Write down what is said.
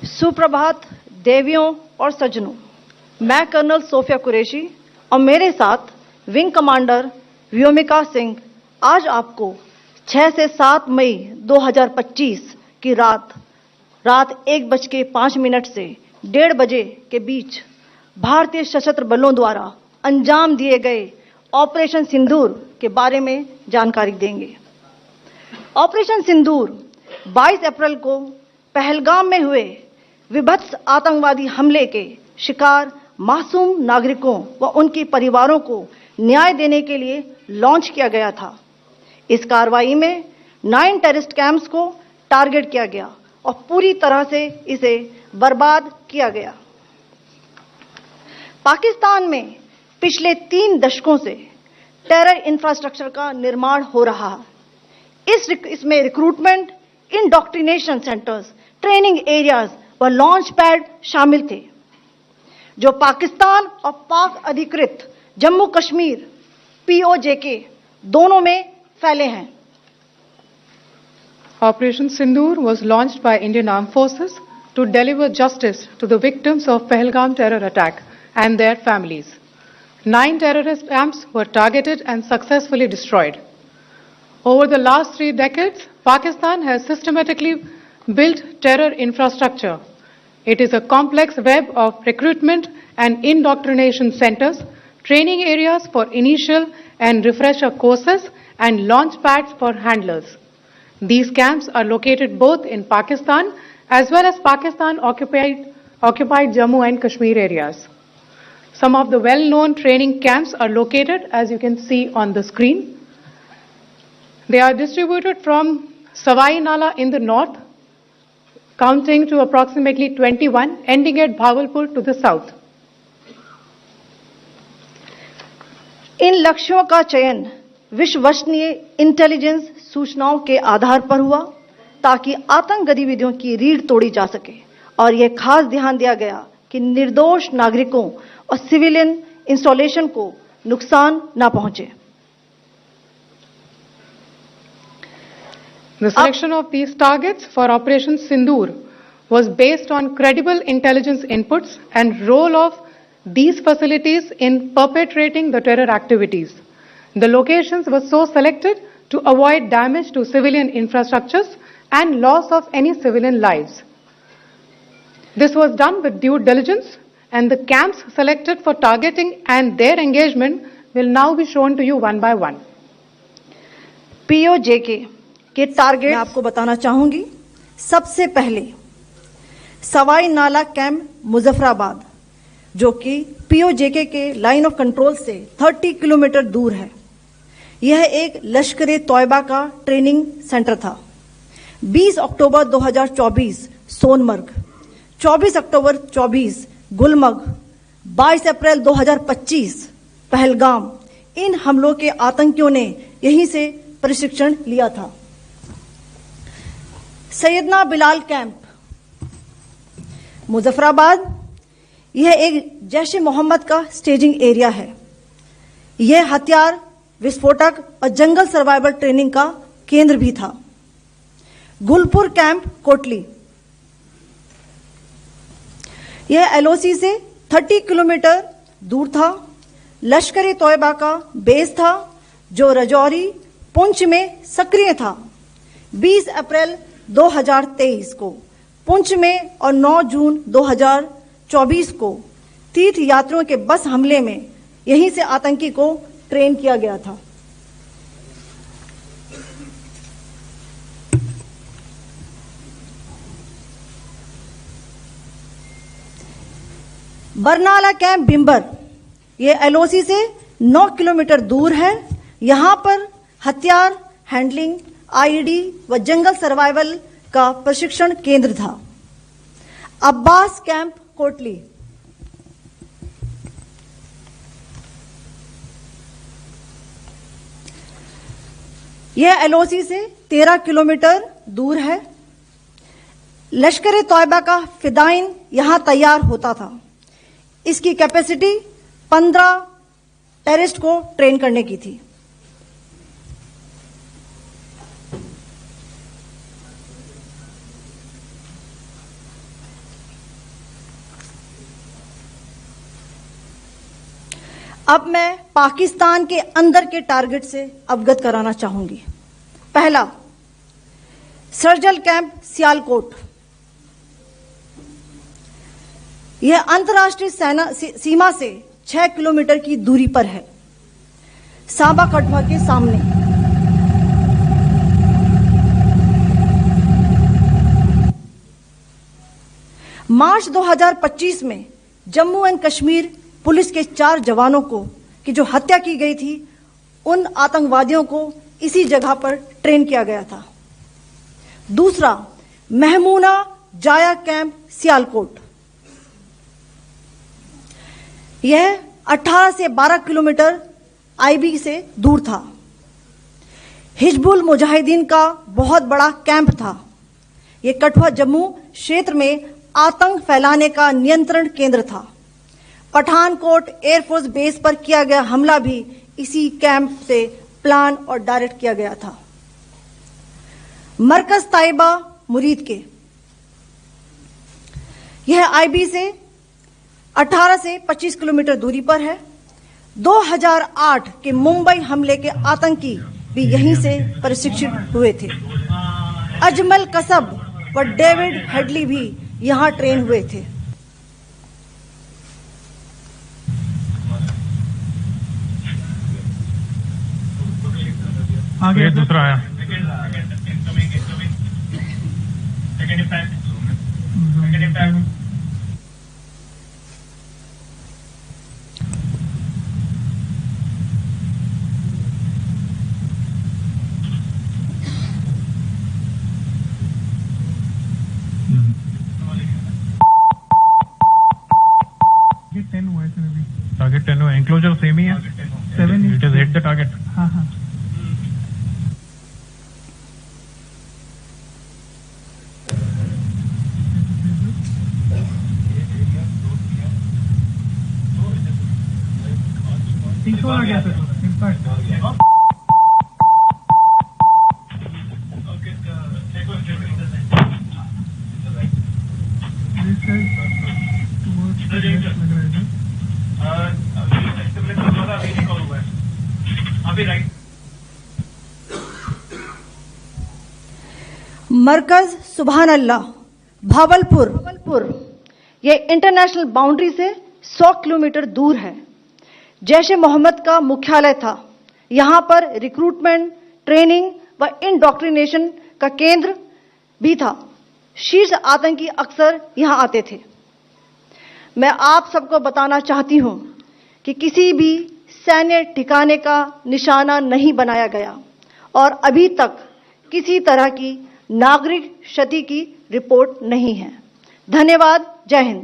सुप्रभात देवियों और सज्जनों, मैं कर्नल सोफिया कुरैशी और मेरे साथ विंग कमांडर व्योमिका सिंह आज आपको 6 से 7 मई 2025 की रात 1:05 से 1:30 बजे के बीच भारतीय सशस्त्र बलों द्वारा अंजाम दिए गए ऑपरेशन सिंदूर के बारे में जानकारी देंगे। ऑपरेशन सिंदूर 22 अप्रैल को पहलगाम में हुए विभत्स आतंकवादी हमले के शिकार मासूम नागरिकों व उनके परिवारों को न्याय देने के लिए लॉन्च किया गया था। इस कार्रवाई में 9 टेररिस्ट कैंप्स को टारगेट किया गया और पूरी तरह से इसे बर्बाद किया गया। पाकिस्तान में पिछले 3 दशकों से टेरर इंफ्रास्ट्रक्चर का निर्माण हो रहा है। इसमें recruitment, indoctrination centres, training areas व लॉन्च पैड शामिल थे, जो पाकिस्तान और पाक अधिकृत जम्मू कश्मीर POJK दोनों में फैले हैं। Operation Sindoor was launched by Indian Armed Forces to deliver justice to the victims of Pahalgam terror attack and their families. 9 terrorist camps were targeted and successfully destroyed. Over the last 3 decades, Pakistan has systematically built terror infrastructure. It is a complex web of recruitment and indoctrination centers, training areas for initial and refresher courses, and launch pads for handlers. These camps are located both in Pakistan as well as Pakistan-occupied Jammu and Kashmir areas. Some of the well-known training camps are located, as you can see on the screen. They are distributed from Savai Nala in the north, counting to approximately 21, ending at Bhagalpur to the south. इन लक्ष्यों का चयन विश्वसनीय intelligence सूचनाओं के आधार पर हुआ ताकि आतंक गतिविधियों की रीढ़ तोड़ी जा सके, और यह खास ध्यान दिया गया कि निर्दोष नागरिकों और सिविलियन इंस्टॉलेशन को नुकसान न पहुंचे। The selection of these targets for Operation Sindoor was based on credible intelligence inputs and role of these facilities in perpetrating the terror activities. The locations were so selected to avoid damage to civilian infrastructures and loss of any civilian lives. This was done with due diligence, and the camps selected for targeting and their engagement will now be shown to you one by one. POJK के target मैं आपको बताना चाहूंगी। सबसे पहले सवाई नाला camp Muzaffarabad, जो कि POJK के लाइन ऑफ कंट्रोल से 30 किलोमीटर दूर है। यह एक लश्कर तौयबा का ट्रेनिंग सेंटर था। 20 अक्टूबर 2024 सोनमर्ग, 24 अक्टूबर 24 गुलमर्ग, 22 अप्रैल 2025 पहलगाम, इन हमलों के आतंकियों ने यहीं से प्रशिक्षण लिया था। सैयदना बिलाल कैंप मुजफ्फराबाद, यह एक जैश ए मोहम्मद का स्टेजिंग एरिया है। यह हथियार, विस्फोटक और जंगल सर्वाइवल ट्रेनिंग का केंद्र भी था। गुलपुर कैंप कोटली, यह LOC से 30 किलोमीटर दूर था। लश्कर ए तौयबा का बेस था, जो रजौरी, पुंछ में सक्रिय था। 20 अप्रैल 2023 को पुंछ में और 9 जून 2024 को तीर्थ यात्रियों के बस हमले में यहीं से आतंकी को ट्रेन किया गया था। बरनाला कैंप बिंबर, यह LOC से 9 किलोमीटर दूर है। यहां पर हथियार, हैंडलिंग, IED व जंगल सर्वाइवल का प्रशिक्षण केंद्र था। अब्बास कैंप कोटली, यह LOC से 13 किलोमीटर दूर है। लश्कर ए तौयबा का फिदाइन यहां तैयार होता था। इसकी कैपेसिटी 15 टेररिस्ट को ट्रेन करने की थी। अब मैं पाकिस्तान के अंदर के टारगेट से अवगत कराना चाहूंगी। पहला, सर्जिकल कैंप सियालकोट। यह अंतर्राष्ट्रीय सीमा से 6 किलोमीटर की दूरी पर है, सांबा कठुआ के सामने। मार्च 2025 में जम्मू एंड कश्मीर पुलिस के 4 जवानों की जो हत्या की गई थी, उन आतंकवादियों को इसी जगह पर ट्रेन किया गया था। दूसरा, महमूना जाया कैंप सियालकोट। यह 18 से 12 किलोमीटर आईबी से दूर था। हिजबुल मुजाहिदीन का बहुत बड़ा कैंप था। यह कठुआ जम्मू क्षेत्र में आतंक फैलाने का नियंत्रण केंद्र था। पठानकोट एयरफोर्स बेस पर किया गया हमला भी इसी कैंप से प्लान और डायरेक्ट किया गया था। मरकज ताइबा मुरीद के, यह आईबी से 18 से 25 किलोमीटर दूरी पर है। 2008 के मुंबई हमले के आतंकी भी यहीं से प्रशिक्षित हुए थे। अजमल कसब व डेविड हेडली भी यहां ट्रेन हुए थे। आगे दूसरा आया। टारगेट 10 हुआ, एंक्लोजर सेम ही है। 7 it is hit the target. हाँ हाँ। तीसरा आ गया सर, इम्पैक्ट। मरकज सुभान अल्लाह भावलपुर, यह इंटरनेशनल बाउंड्री से 100 किलोमीटर दूर है। जैश ए मोहम्मद का मुख्यालय था। यहां पर रिक्रूटमेंट, ट्रेनिंग व इंडोक्ट्रिनेशन का केंद्र भी था। शीर्ष आतंकी अक्सर यहां आते थे। मैं आप सबको बताना चाहती हूं कि किसी भी सैन्य ठिकाने का निशाना नहीं बनाया गया और अभी तक किसी तरह की नागरिक क्षति की रिपोर्ट नहीं है। धन्यवाद। जय हिंद।